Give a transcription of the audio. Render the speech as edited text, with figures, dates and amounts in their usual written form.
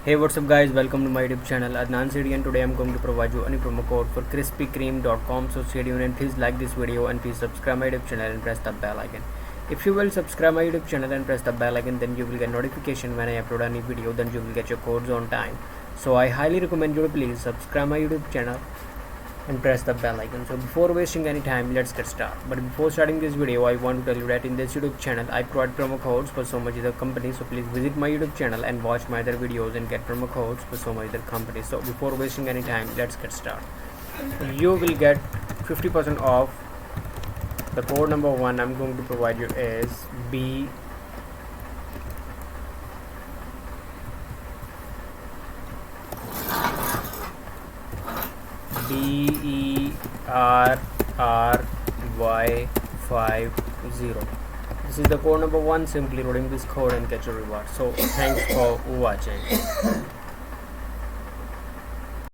Hey, what's up guys, welcome to my YouTube channel Adnan City, and today I'm going to provide you a promo code for krispykreme.com. So stay tuned and please like this video and please subscribe my YouTube channel and press the bell icon. If you will subscribe my YouTube channel and press the bell icon, then you will get notification when I upload a new video, then you will get your codes on time. So I highly recommend you to please subscribe my YouTube channel and press the bell icon. So before wasting any time, let's get started. But before starting this video, I want to tell you that in this YouTube channel I provide promo codes for so much other companies. So please visit my YouTube channel and watch my other videos and get promo codes for so much other companies. So before wasting any time, let's get started. You will get 50% off. The code number 1 I'm going to provide you is BERRY50. This is the code number 1. Simply redeem this code and get your reward. So thanks for watching.